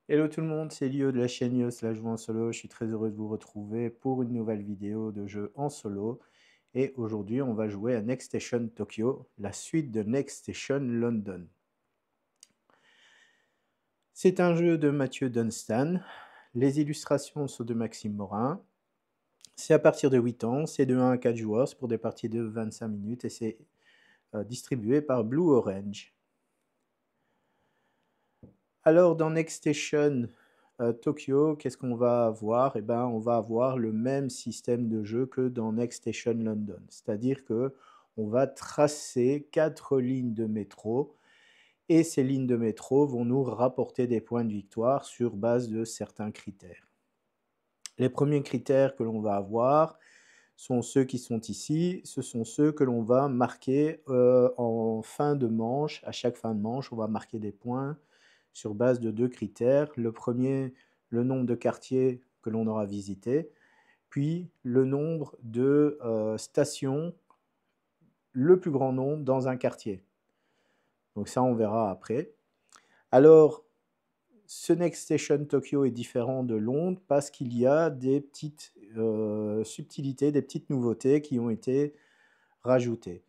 Hello tout le monde, c'est Lio de la chaîne Lio slash joue en solo. Je suis très heureux de vous retrouver pour une nouvelle vidéo de jeu en solo. Et aujourd'hui, on va jouer à Next Station Tokyo, la suite de Next Station London. C'est un jeu de Mathieu Dunstan. Les illustrations sont de Maxime Morin. C'est à partir de 8 ans, c'est de 1 à 4 joueurs, c'est pour des parties de 25 minutes et c'est distribué par Blue Orange. Alors dans Next Station Tokyo, qu'est-ce qu'on va avoir? Eh ben, on va avoir le même système de jeu que dans Next Station London. C'est-à-dire que on va tracer 4 lignes de métro et ces lignes de métro vont nous rapporter des points de victoire sur base de certains critères. Les premiers critères que l'on va avoir sont ceux qui sont ici. Ce sont ceux que l'on va marquer en fin de manche. À chaque fin de manche, on va marquer des points sur base de 2 critères. Le premier, le nombre de quartiers que l'on aura visités, puis le nombre de stations, le plus grand nombre dans un quartier. Donc ça, on verra après. Alors, ce Next Station Tokyo est différent de Londres parce qu'il y a des petites subtilités, des petites nouveautés qui ont été rajoutées.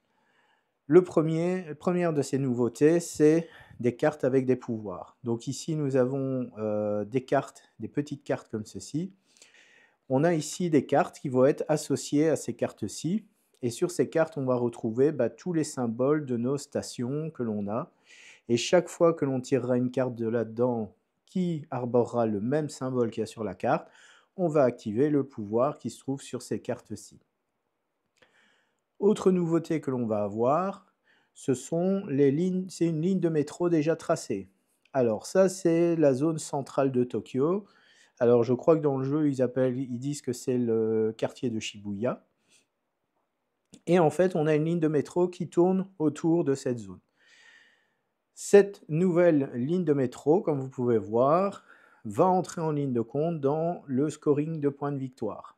Première de ces nouveautés, c'est des cartes avec des pouvoirs. Donc ici, nous avons des cartes, des petites cartes comme ceci. On a ici des cartes qui vont être associées à ces cartes-ci. Et sur ces cartes, on va retrouver tous les symboles de nos stations que l'on a. Et chaque fois que l'on tirera une carte de là-dedans qui arborera le même symbole qu'il y a sur la carte, on va activer le pouvoir qui se trouve sur ces cartes-ci. Autre nouveauté que l'on va avoir, ce sont les lignes, c'est une ligne de métro déjà tracée. Alors ça, c'est la zone centrale de Tokyo. Alors je crois que dans le jeu, ils disent que c'est le quartier de Shibuya. Et en fait, on a une ligne de métro qui tourne autour de cette zone. Cette nouvelle ligne de métro, comme vous pouvez voir, va entrer en ligne de compte dans le scoring de points de victoire.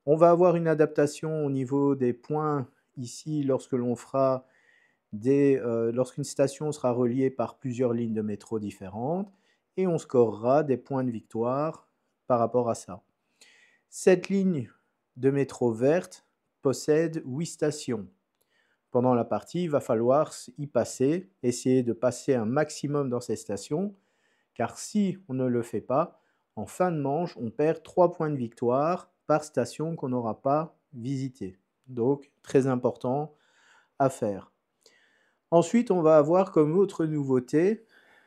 On va avoir une adaptation au niveau des points ici lorsque l'on fera lorsqu'une station sera reliée par plusieurs lignes de métro différentes et on scorera des points de victoire par rapport à ça. Cette ligne de métro verte possède 8 stations. Pendant la partie, il va falloir y passer, essayer de passer un maximum dans ces stations, car si on ne le fait pas, en fin de manche, on perd 3 points de victoire par station qu'on n'aura pas visitée. Donc, très important à faire. Ensuite, on va avoir comme autre nouveauté,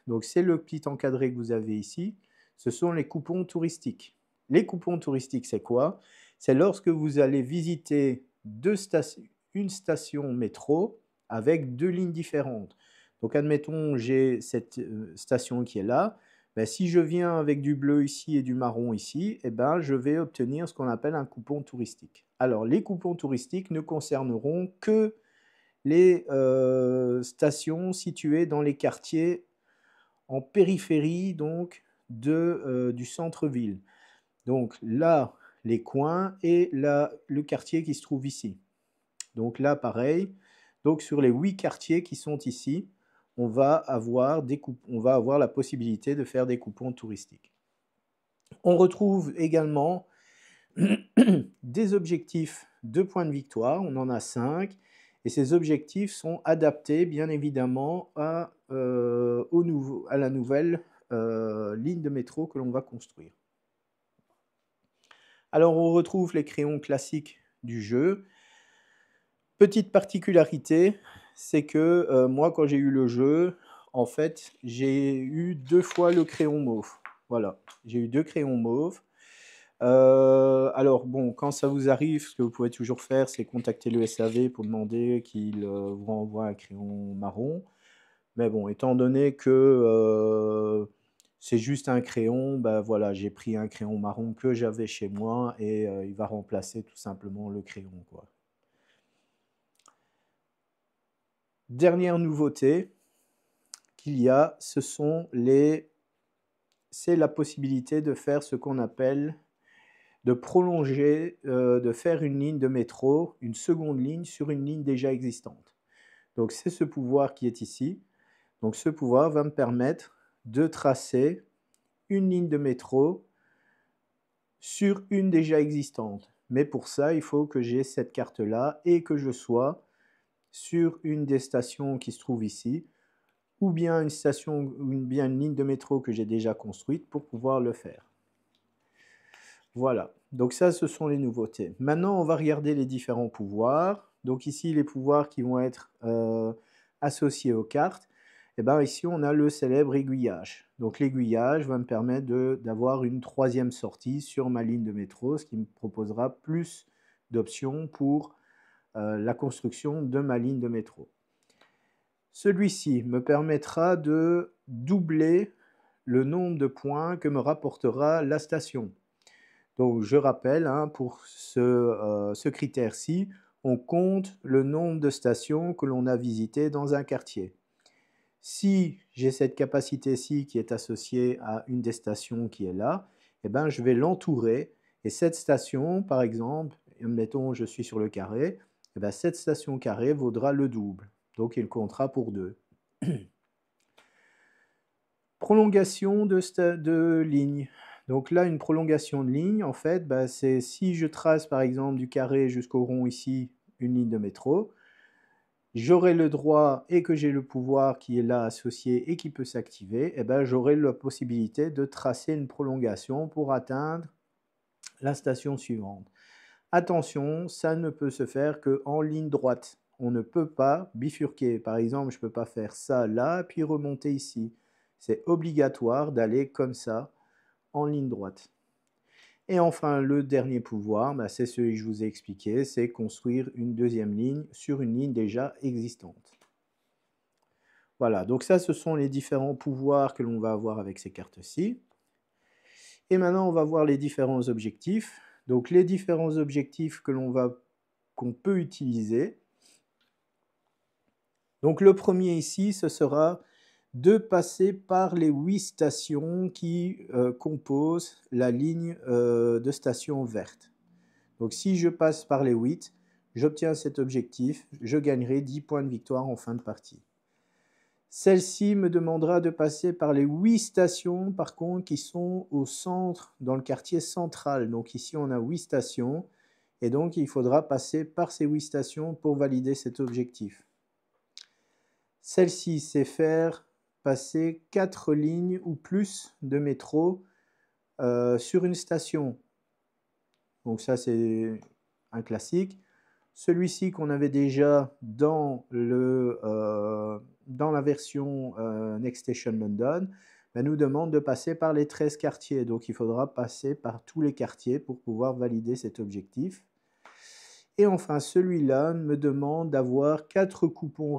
donc c'est le petit encadré que vous avez ici, ce sont les coupons touristiques. Les coupons touristiques, c'est quoi? C'est lorsque vous allez visiter une station métro avec 2 lignes différentes. Donc admettons, j'ai cette station qui est là. Si je viens avec du bleu ici et du marron ici, je vais obtenir ce qu'on appelle un coupon touristique. Alors les coupons touristiques ne concerneront que les stations situées dans les quartiers en périphérie donc du centre-ville. Donc là, les coins et là, le quartier qui se trouve ici. Donc là, pareil. Donc sur les 8 quartiers qui sont ici, on va avoir la possibilité de faire des coupons touristiques. On retrouve également des objectifs de points de victoire, on en a 5, et ces objectifs sont adaptés bien évidemment à la nouvelle ligne de métro que l'on va construire. Alors on retrouve les crayons classiques du jeu. Petite particularité, c'est que moi quand j'ai eu le jeu, en fait j'ai eu 2 fois le crayon mauve. Voilà, j'ai eu 2 crayons mauves. Alors bon, quand ça vous arrive, ce que vous pouvez toujours faire, c'est contacter le SAV pour demander qu'il vous renvoie un crayon marron. Mais bon, étant donné que c'est juste un crayon, voilà, j'ai pris un crayon marron que j'avais chez moi et il va remplacer tout simplement le crayon, quoi. Dernière nouveauté qu'il y a, c'est la possibilité de faire ce qu'on appelle de prolonger, de faire une ligne de métro, une seconde ligne sur une ligne déjà existante. Donc c'est ce pouvoir qui est ici. Donc ce pouvoir va me permettre de tracer une ligne de métro sur une déjà existante. Mais pour ça, il faut que j'ai cette carte-là et que je sois sur une des stations qui se trouve ici, ou bien une station, ou bien une ligne de métro que j'ai déjà construite pour pouvoir le faire. Voilà, donc ça, ce sont les nouveautés. Maintenant, on va regarder les différents pouvoirs. Donc ici, les pouvoirs qui vont être associés aux cartes. Et bien ici, on a le célèbre aiguillage. Donc l'aiguillage va me permettre d'avoir une troisième sortie sur ma ligne de métro, ce qui me proposera plus d'options pour la construction de ma ligne de métro. Celui-ci me permettra de doubler le nombre de points que me rapportera la station. Donc je rappelle, hein, pour ce critère-ci, on compte le nombre de stations que l'on a visitées dans un quartier. Si j'ai cette capacité-ci qui est associée à une des stations qui est là, eh ben, je vais l'entourer. Et cette station, par exemple, mettons je suis sur le carré, eh ben, cette station carré vaudra le double. Donc il comptera pour 2. Prolongation de ligne. Donc là, une prolongation de ligne, en fait, bah, c'est si je trace par exemple du carré jusqu'au rond ici, une ligne de métro, j'aurai le droit et que j'ai le pouvoir qui est là associé et qui peut s'activer, et ben, j'aurai la possibilité de tracer une prolongation pour atteindre la station suivante. Attention, ça ne peut se faire qu'en ligne droite. On ne peut pas bifurquer. Par exemple, je ne peux pas faire ça là, puis remonter ici. C'est obligatoire d'aller comme ça, en ligne droite. Et enfin, le dernier pouvoir, bah, c'est celui que je vous ai expliqué, c'est construire une deuxième ligne sur une ligne déjà existante. Voilà, donc ça, ce sont les différents pouvoirs que l'on va avoir avec ces cartes-ci. Et maintenant, on va voir les différents objectifs. Donc les différents objectifs qu'on peut utiliser. Donc le premier ici, ce sera de passer par les 8 stations qui composent la ligne de stations vertes. Donc si je passe par les 8, j'obtiens cet objectif, je gagnerai 10 points de victoire en fin de partie. Celle-ci me demandera de passer par les 8 stations, par contre, qui sont au centre, dans le quartier central. Donc ici, on a 8 stations, et donc il faudra passer par ces 8 stations pour valider cet objectif. Celle-ci, c'est faire passer 4 lignes ou plus de métro sur une station. Donc ça, c'est un classique. Celui-ci qu'on avait déjà dans la version Next Station London, ben, nous demande de passer par les 13 quartiers. Donc il faudra passer par tous les quartiers pour pouvoir valider cet objectif. Et enfin, celui-là me demande d'avoir 4 coupons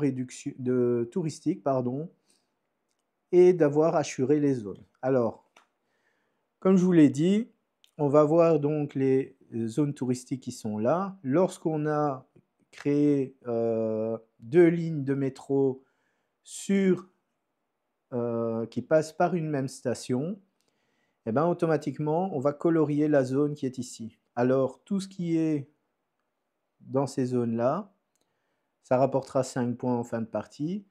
touristiques et d'avoir assuré les zones. Alors, comme je vous l'ai dit, on va voir donc les zones touristiques qui sont là. Lorsqu'on a créé 2 lignes de métro qui passent par une même station, et ben, automatiquement, on va colorier la zone qui est ici. Alors, tout ce qui est dans ces zones-là, ça rapportera 5 points en fin de partie.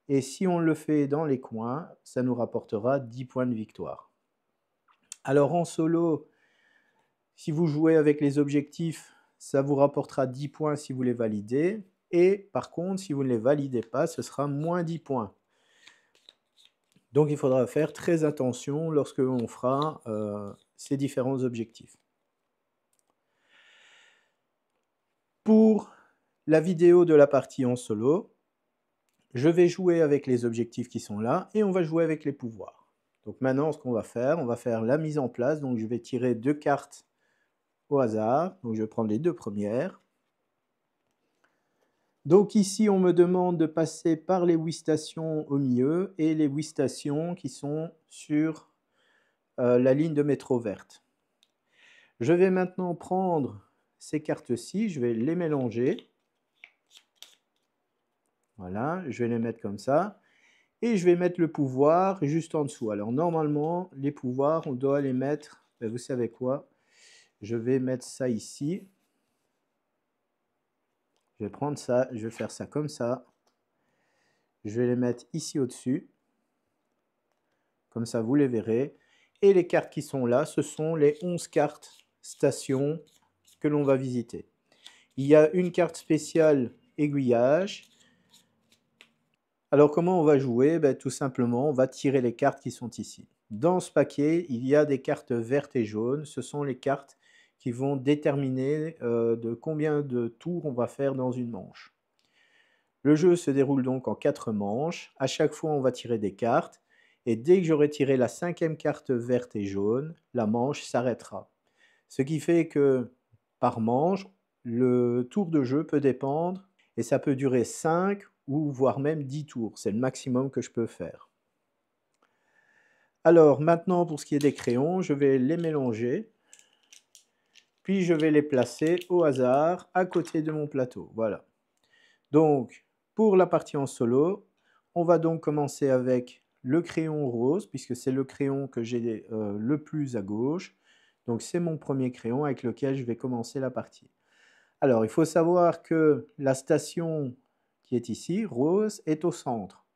Et si on le fait dans les coins, ça nous rapportera 10 points de victoire. Alors en solo, si vous jouez avec les objectifs, ça vous rapportera 10 points si vous les validez. Et par contre, si vous ne les validez pas, ce sera moins 10 points. Donc il faudra faire très attention lorsque l'on fera ces différents objectifs. Pour la vidéo de la partie en solo, je vais jouer avec les objectifs qui sont là et on va jouer avec les pouvoirs. Donc maintenant, ce qu'on va faire, on va faire la mise en place. Donc je vais tirer 2 cartes au hasard. Donc je vais prendre les 2 premières. Donc ici, on me demande de passer par les 8 stations au milieu et les 8 stations qui sont sur la ligne de métro verte. Je vais maintenant prendre ces cartes-ci, je vais les mélanger. Voilà, je vais les mettre comme ça. Et je vais mettre le pouvoir juste en dessous. Alors normalement, les pouvoirs, on doit les mettre, vous savez quoi? Je vais mettre ça ici. Je vais prendre ça, je vais faire ça comme ça. Je vais les mettre ici au-dessus. Comme ça, vous les verrez. Et les cartes qui sont là, ce sont les 11 cartes stations que l'on va visiter. Il y a une carte spéciale aiguillage. Alors comment on va jouer? Ben, tout simplement, on va tirer les cartes qui sont ici. Dans ce paquet, il y a des cartes vertes et jaunes. Ce sont les cartes qui vont déterminer de combien de tours on va faire dans une manche. Le jeu se déroule donc en 4 manches. À chaque fois, on va tirer des cartes. Et dès que j'aurai tiré la 5e carte verte et jaune, la manche s'arrêtera. Ce qui fait que par manche, le tour de jeu peut dépendre et ça peut durer 5 ou voire même 10 tours. C'est le maximum que je peux faire. Alors maintenant, pour ce qui est des crayons, je vais les mélanger. Puis je vais les placer au hasard à côté de mon plateau. Voilà. Donc, pour la partie en solo, on va donc commencer avec le crayon rose, puisque c'est le crayon que j'ai le plus à gauche. Donc, c'est mon premier crayon avec lequel je vais commencer la partie. Alors, il faut savoir que la station qui est ici, rose, est au centre.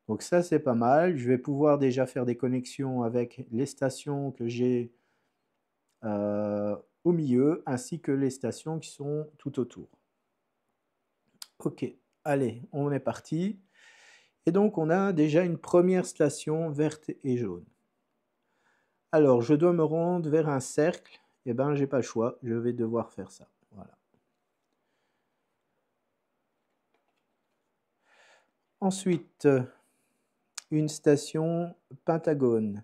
Donc ça, c'est pas mal. Je vais pouvoir déjà faire des connexions avec les stations que j'ai au milieu, ainsi que les stations qui sont tout autour. Ok, allez, on est parti. Et donc, on a déjà une première station verte et jaune. Alors, je dois me rendre vers un cercle. Eh bien, j'ai pas le choix. Je vais devoir faire ça. Voilà. Ensuite, une station pentagone.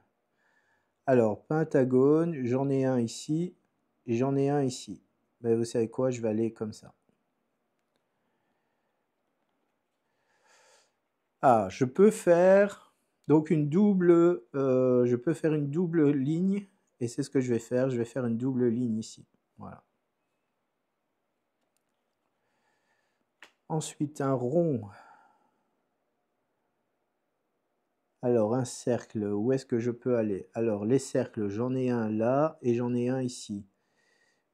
Alors, pentagone, j'en ai un ici et j'en ai un ici. Ben, vous savez quoi, je vais aller comme ça. Ah, je peux faire donc une double, je peux faire une double ligne et c'est ce que je vais faire. Je vais faire une double ligne ici. Voilà. Ensuite, un rond. Alors, un cercle, où est-ce que je peux aller? Alors, les cercles, j'en ai un là et j'en ai un ici.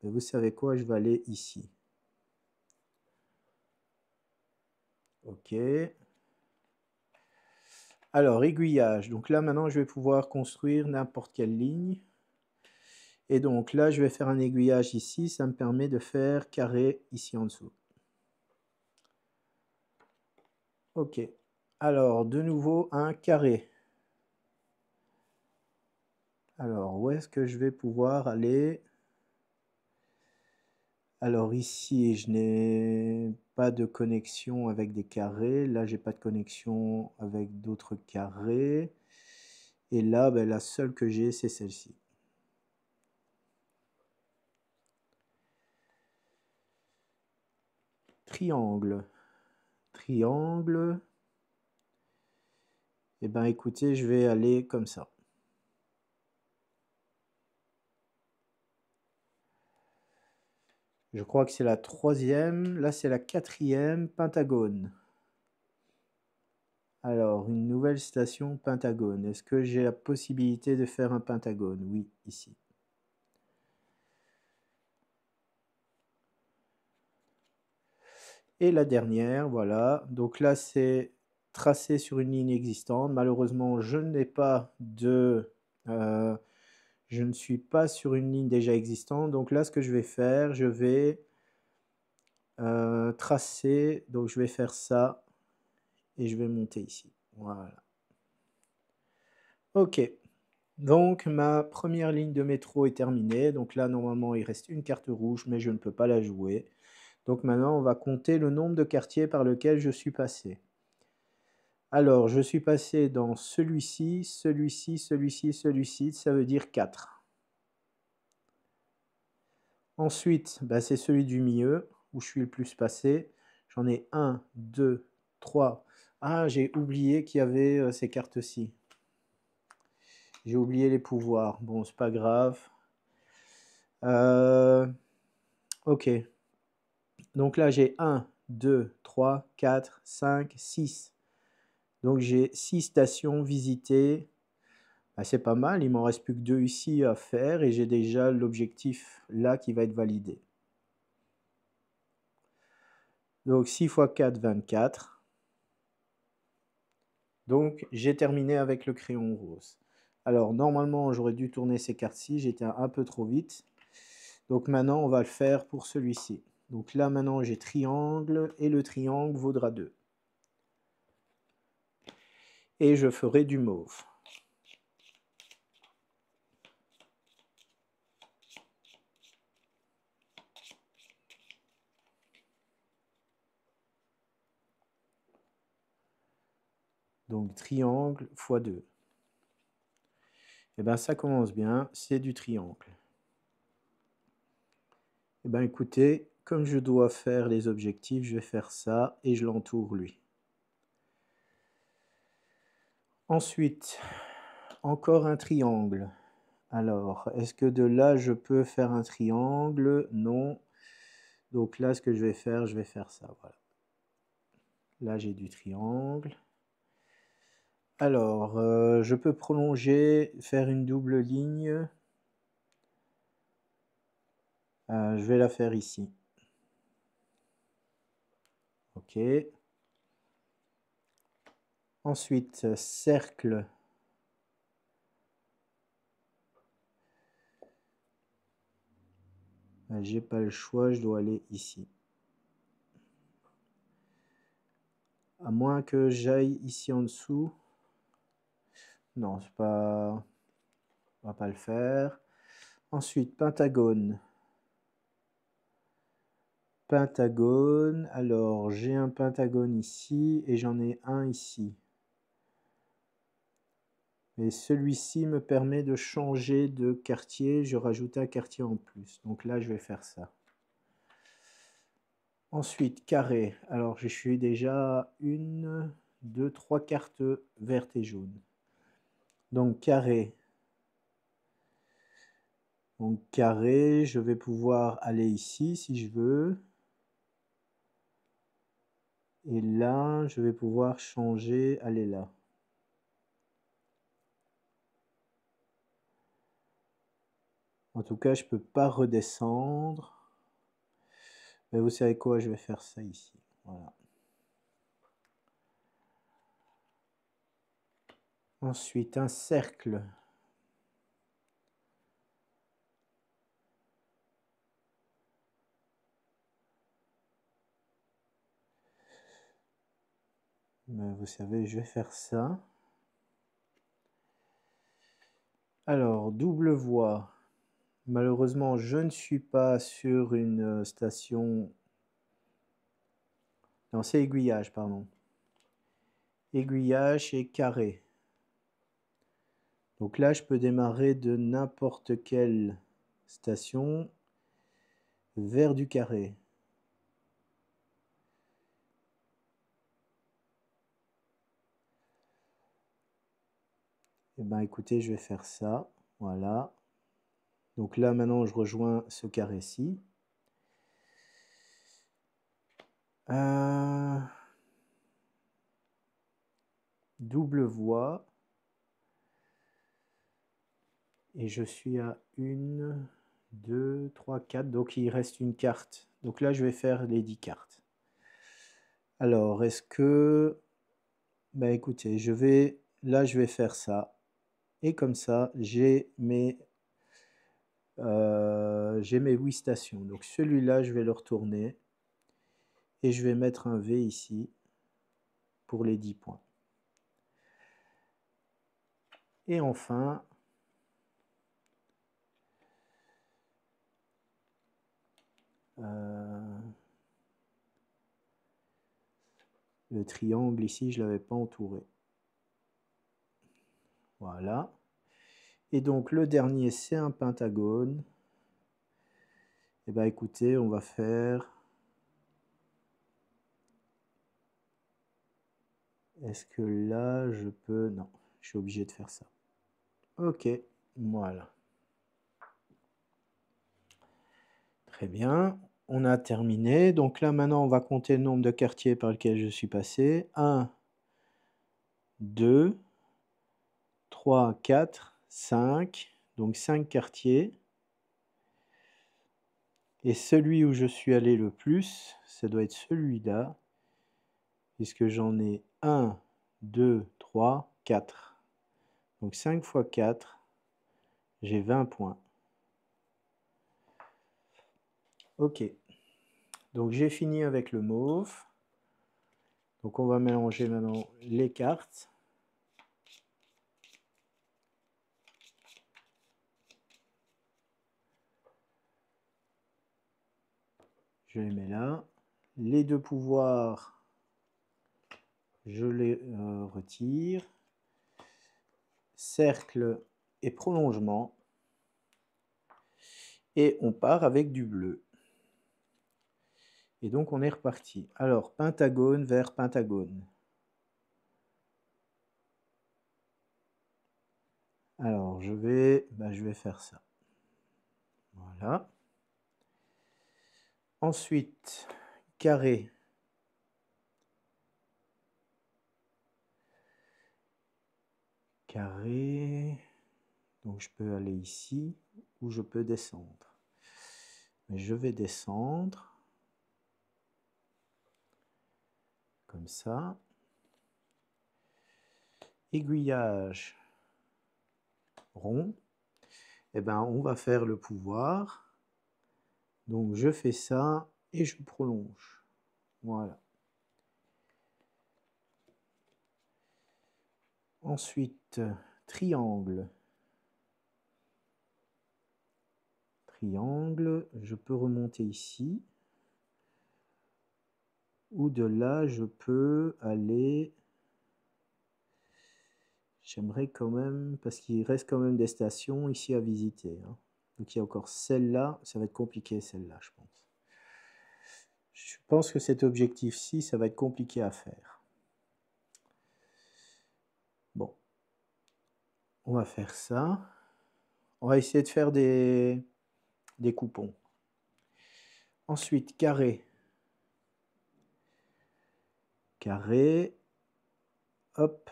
Mais vous savez quoi, je vais aller ici. Ok. Alors, aiguillage. Donc là, maintenant, je vais pouvoir construire n'importe quelle ligne. Et donc là, je vais faire un aiguillage ici. Ça me permet de faire carré ici en dessous. Ok. Alors, de nouveau, un carré. Alors, où est-ce que je vais pouvoir aller? Alors ici, je n'ai pas de connexion avec des carrés. Là, j'ai pas de connexion avec d'autres carrés. Et là, ben, la seule que j'ai, c'est celle-ci. Triangle. Triangle. Eh bien, écoutez, je vais aller comme ça. Je crois que c'est la 3e. Là, c'est la 4e. Pentagone. Alors, une nouvelle station pentagone. Est-ce que j'ai la possibilité de faire un pentagone? Oui, ici. Et la dernière, voilà. Donc là, c'est tracé sur une ligne existante. Malheureusement, je n'ai pas de... je ne suis pas sur une ligne déjà existante. Donc là, ce que je vais faire, je vais tracer. Donc je vais faire ça. Et je vais monter ici. Voilà. Ok. Donc ma première ligne de métro est terminée. Donc là, normalement, il reste une carte rouge, mais je ne peux pas la jouer. Donc maintenant, on va compter le nombre de quartiers par lequel je suis passé. Alors, je suis passé dans celui-ci, celui-ci, celui-ci, celui-ci, ça veut dire 4. Ensuite, bah, c'est celui du milieu, où je suis le plus passé. J'en ai 1, 2, 3. Ah, j'ai oublié qu'il y avait ces cartes-ci. J'ai oublié les pouvoirs. Bon, c'est pas grave. Ok. Donc là, j'ai 1, 2, 3, 4, 5, 6. Donc j'ai 6 stations visitées. Ah, c'est pas mal, il m'en reste plus que 2 ici à faire et j'ai déjà l'objectif là qui va être validé. Donc 6 x 4, 24. Donc j'ai terminé avec le crayon rose. Alors, normalement, j'aurais dû tourner ces cartes-ci. J'étais un peu trop vite. Donc maintenant, on va le faire pour celui-ci. Donc là, maintenant, j'ai triangle et le triangle vaudra 2. Et je ferai du mauve. Donc triangle x 2. Et bien ça commence bien, c'est du triangle. Et bien écoutez, comme je dois faire les objectifs, je vais faire ça et je l'entoure lui. Ensuite, encore un triangle. Alors, est-ce que de là, je peux faire un triangle? Non. Donc là, ce que je vais faire ça, voilà. Là, j'ai du triangle. Alors, je peux prolonger, faire une double ligne. Je vais la faire ici. Ok. Ensuite, cercle. J'ai pas le choix, je dois aller ici. À moins que j'aille ici en dessous. Non, c'est pas... on va pas le faire. Ensuite, pentagone. Pentagone. Alors, j'ai un pentagone ici et j'en ai un ici. Et celui-ci me permet de changer de quartier. Je rajoute un quartier en plus. Donc là, je vais faire ça. Ensuite, carré. Alors, je suis déjà 1, 2, 3 cartes vertes et jaunes. Donc, carré. Donc, carré, je vais pouvoir aller ici si je veux. Et là, je vais pouvoir changer, aller là. En tout cas, je ne peux pas redescendre. Mais vous savez quoi, je vais faire ça ici. Voilà. Ensuite, un cercle. Mais vous savez, je vais faire ça. Alors, double voie. Malheureusement, je ne suis pas sur une station... Non, c'est aiguillage, pardon. Aiguillage et carré. Donc là, je peux démarrer de n'importe quelle station vers du carré. Eh bien, écoutez, je vais faire ça. Voilà. Donc là, maintenant, je rejoins ce carré-ci. Double voie. Et je suis à 1, 2, 3, 4. Donc, il reste une carte. Donc là, je vais faire les 10 cartes. Alors, est-ce que... Ben, écoutez, là, je vais faire ça. Et comme ça, j'ai mes 8 stations. Donc celui-là, je vais le retourner. Et je vais mettre un V ici pour les 10 points. Et enfin, le triangle ici, je ne l'avais pas entouré. Voilà. Et donc le dernier, c'est un pentagone. Et bien écoutez, on va faire... Est-ce que là, je peux... Non, je suis obligé de faire ça. Ok, voilà. Très bien, on a terminé. Donc là, maintenant, on va compter le nombre de quartiers par lesquels je suis passé. 1, 2, 3, 4, 5. Donc 5 quartiers. Et celui où je suis allé le plus, ça doit être celui-là. Puisque j'en ai 1, 2, 3, 4. Donc 5 fois 4, j'ai 20 points. Ok. Donc j'ai fini avec le mauve. Donc on va mélanger maintenant les cartes. Je les mets là. Les deux pouvoirs, je les retire. Cercle et prolongement. Et on part avec du bleu. Et donc on est reparti. Alors pentagone vers pentagone. Alors je vais faire ça. Voilà. Ensuite, carré. Carré. Donc je peux aller ici ou je peux descendre. Mais je vais descendre. Comme ça. Aiguillage rond. Eh ben, on va faire le pouvoir. Donc je fais ça et je prolonge. Voilà. Ensuite, triangle. Triangle, je peux remonter ici. Ou de là, je peux aller... J'aimerais quand même, parce qu'il reste quand même des stations ici à visiter. Hein. Donc il y a encore celle-là, ça va être compliqué celle-là, je pense. Je pense que cet objectif-ci, ça va être compliqué à faire. Bon. On va faire ça. On va essayer de faire des coupons. Ensuite, carré. Carré. Hop.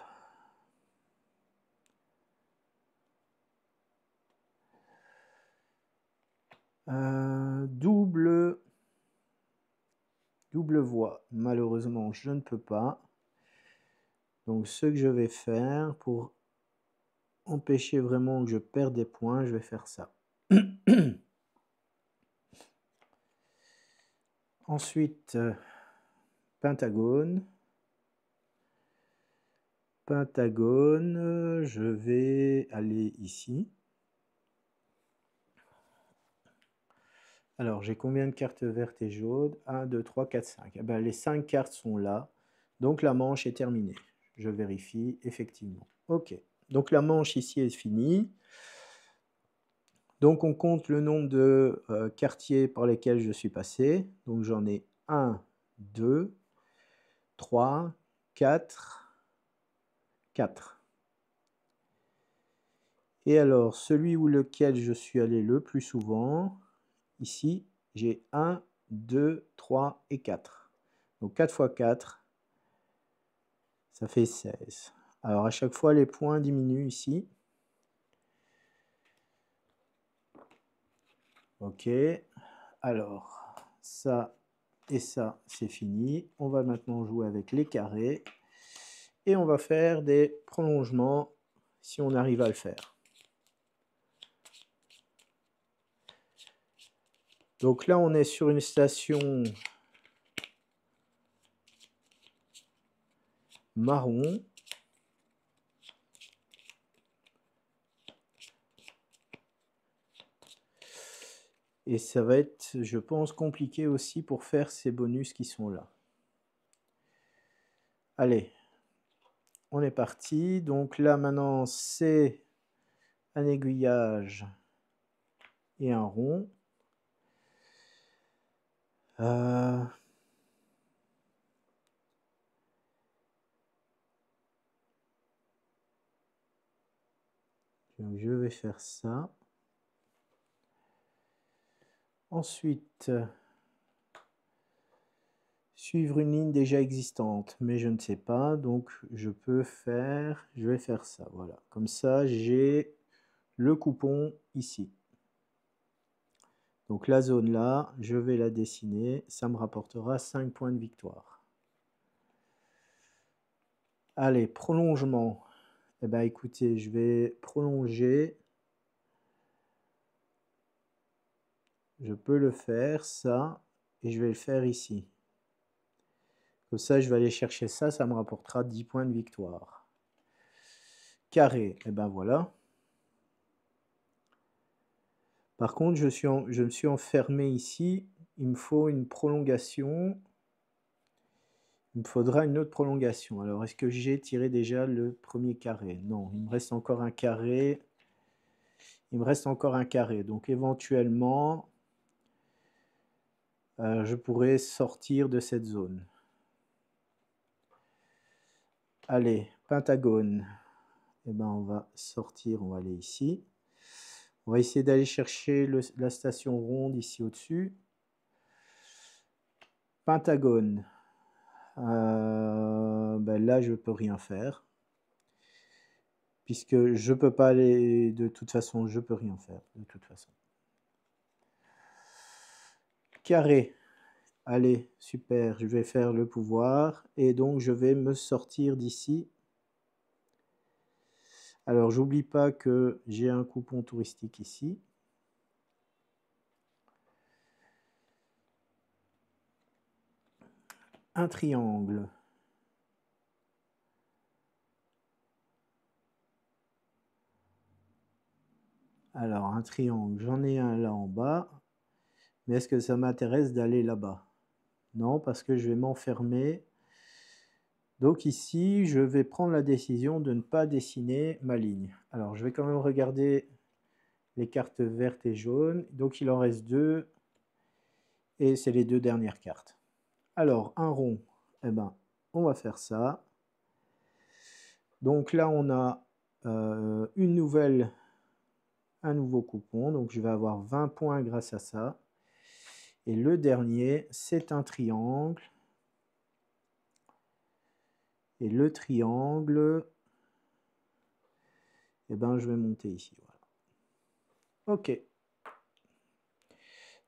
Double voie. Malheureusement, je ne peux pas. Donc, ce que je vais faire pour empêcher vraiment que je perde des points, je vais faire ça. Ensuite, pentagone. Pentagone, je vais aller ici. Alors, j'ai combien de cartes vertes et jaunes? 1, 2, 3, 4, 5. Eh ben, les 5 cartes sont là. Donc, la manche est terminée. Je vérifie, effectivement. OK. Donc, la manche ici est finie. Donc, on compte le nombre de quartiers par lesquels je suis passé. Donc, j'en ai 1, 2, 3, 4, 4. Et alors, celui où lequel je suis allé le plus souvent, ici, j'ai 1, 2, 3 et 4. Donc 4 fois 4, ça fait 16. Alors à chaque fois, les points diminuent ici. Ok. Alors, ça et ça, c'est fini. On va maintenant jouer avec les carrés. Et on va faire des prolongements si on arrive à le faire. Donc là, on est sur une station marron. Et ça va être, je pense, compliqué aussi pour faire ces bonus qui sont là. Allez, on est parti. Donc là, maintenant, c'est un aiguillage et un rond. Donc je vais faire ça. Ensuite, suivre une ligne déjà existante, mais je ne sais pas, donc je vais faire ça, voilà. Comme ça, j'ai le coupon ici. Donc la zone là, je vais la dessiner, ça me rapportera 5 points de victoire. Allez, prolongement. Eh bien, écoutez, je vais prolonger. Je peux le faire, ça, et je vais le faire ici. Comme ça, je vais aller chercher ça, ça me rapportera 10 points de victoire. Carré, et ben voilà. Par contre, je me suis enfermé ici. Il me faut une prolongation. Il me faudra une autre prolongation. Alors, est-ce que j'ai tiré déjà le premier carré? Non, il me reste encore un carré. Il me reste encore un carré. Donc, éventuellement, je pourrais sortir de cette zone. Allez, pentagone. Eh ben, on va sortir, on va aller ici. On va essayer d'aller chercher la station ronde ici au-dessus. Pentagone. Ben là, je ne peux rien faire. Puisque je ne peux pas aller... De toute façon, je ne peux rien faire. De toute façon. Carré. Allez, super. Je vais faire le pouvoir. Et donc, je vais me sortir d'ici. Alors, j'oublie pas que j'ai un coupon touristique ici. Un triangle. Alors, un triangle, j'en ai un là en bas. Mais est-ce que ça m'intéresse d'aller là-bas? Non, parce que je vais m'enfermer. Donc ici, je vais prendre la décision de ne pas dessiner ma ligne. Alors, je vais quand même regarder les cartes vertes et jaunes. Donc, il en reste deux. Et c'est les deux dernières cartes. Alors, un rond, eh ben, on va faire ça. Donc là, on a un nouveau coupon. Donc, je vais avoir 20 points grâce à ça. Et le dernier, c'est un triangle. Et le triangle, eh ben, je vais monter ici. Voilà. OK.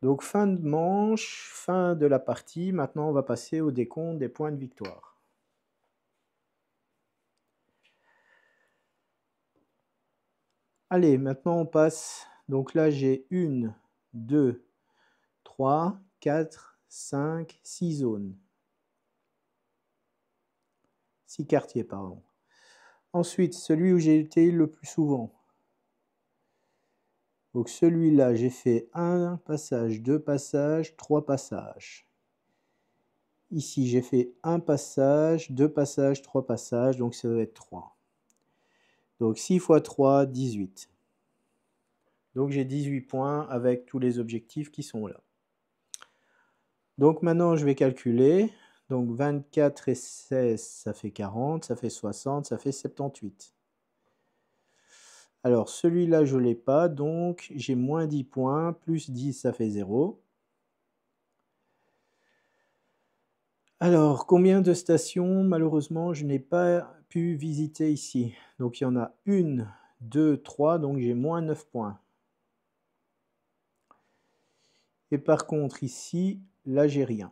Donc, fin de manche, fin de la partie. Maintenant, on va passer au décompte des points de victoire. Allez, maintenant, on passe. Donc là, j'ai 1, 2, 3, 4, 5, 6 zones. 6 quartiers, pardon. Ensuite, celui où j'ai été le plus souvent. Donc celui-là, j'ai fait 1 passage, 2 passages, 3 passages. Ici, j'ai fait 1 passage, 2 passages, 3 passages, donc ça va être 3. Donc 6 x 3, 18. Donc j'ai 18 points avec tous les objectifs qui sont là. Donc maintenant, je vais calculer. Donc 24 et 16, ça fait 40, ça fait 60, ça fait 78. Alors celui-là, je ne l'ai pas, donc j'ai moins 10 points, plus 10, ça fait 0. Alors, combien de stations? Malheureusement, je n'ai pas pu visiter ici. Donc, il y en a 1, 2, 3, donc j'ai moins 9 points. Et par contre, ici, là, j'ai rien.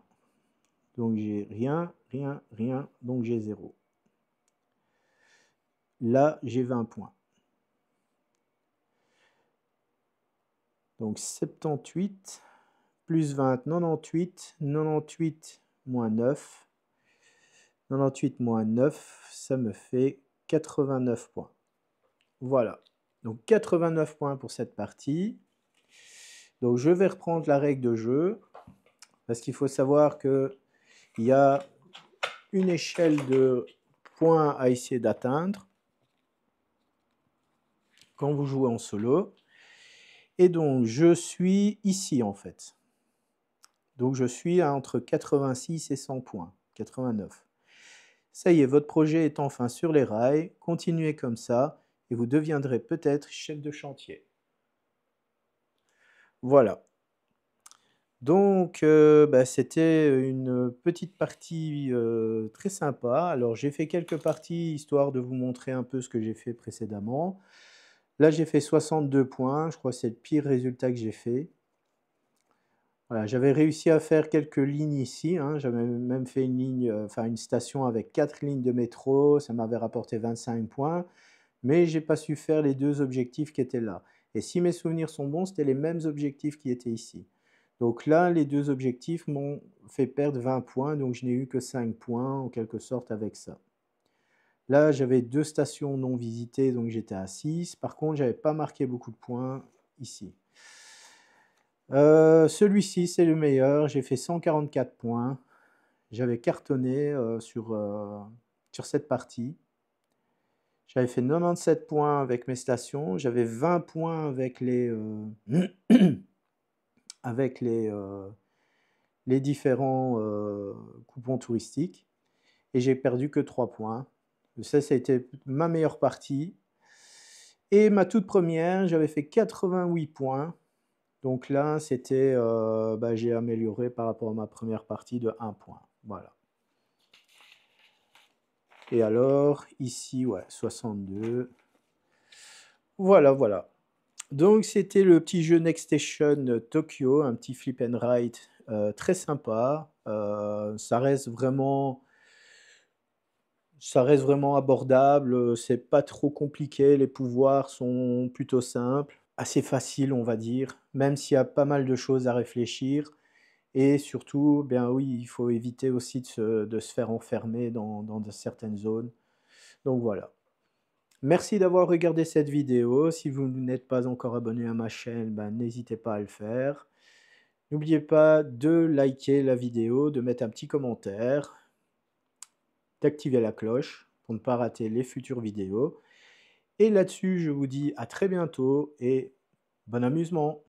Donc, j'ai rien, rien, rien, donc j'ai 0. Là, j'ai 20 points. Donc, 78 plus 20, 98, 98 moins 9. 98 moins 9, ça me fait 89 points. Voilà. Donc 89 points pour cette partie. Donc je vais reprendre la règle de jeu. Parce qu'il faut savoir qu'il y a une échelle de points à essayer d'atteindre quand vous jouez en solo. Et donc je suis ici en fait. Donc je suis entre 86 et 100 points. 89. Ça y est, votre projet est enfin sur les rails. Continuez comme ça et vous deviendrez peut-être chef de chantier. Voilà. Donc, c'était une petite partie très sympa. Alors, j'ai fait quelques parties histoire de vous montrer un peu ce que j'ai fait précédemment. Là, j'ai fait 62 points. Je crois que c'est le pire résultat que j'ai fait. Voilà, j'avais réussi à faire quelques lignes ici, hein. J'avais même fait une ligne, une station avec 4 lignes de métro. Ça m'avait rapporté 25 points. mais j'ai pas su faire les 2 objectifs qui étaient là. Et si mes souvenirs sont bons, c'était les mêmes objectifs qui étaient ici. Donc là, les 2 objectifs m'ont fait perdre 20 points, donc je n'ai eu que 5 points en quelque sorte avec ça. Là, j'avais 2 stations non visitées, donc j'étais à 6. Par contre, j'avais pas marqué beaucoup de points ici. Celui-ci, c'est le meilleur. J'ai fait 144 points. J'avais cartonné sur cette partie. J'avais fait 97 points avec mes stations. J'avais 20 points avec les, avec les différents coupons touristiques. Et j'ai perdu que 3 points. Ça a été ma meilleure partie. Et ma toute première, j'avais fait 88 points. Donc là, c'était, j'ai amélioré par rapport à ma première partie de 1 point. Voilà. Et alors, ici, ouais, 62. Voilà, voilà. Donc, c'était le petit jeu Next Station Tokyo, un petit flip and ride très sympa. Ça reste vraiment abordable, c'est pas trop compliqué, les pouvoirs sont plutôt simples, assez faciles, on va dire, même s'il y a pas mal de choses à réfléchir. Et surtout, bien oui, il faut éviter aussi de se faire enfermer dans certaines zones. Donc voilà. Merci d'avoir regardé cette vidéo. Si vous n'êtes pas encore abonné à ma chaîne, ben, n'hésitez pas à le faire. N'oubliez pas de liker la vidéo, de mettre un petit commentaire, d'activer la cloche pour ne pas rater les futures vidéos. Et là-dessus, je vous dis à très bientôt et bon amusement!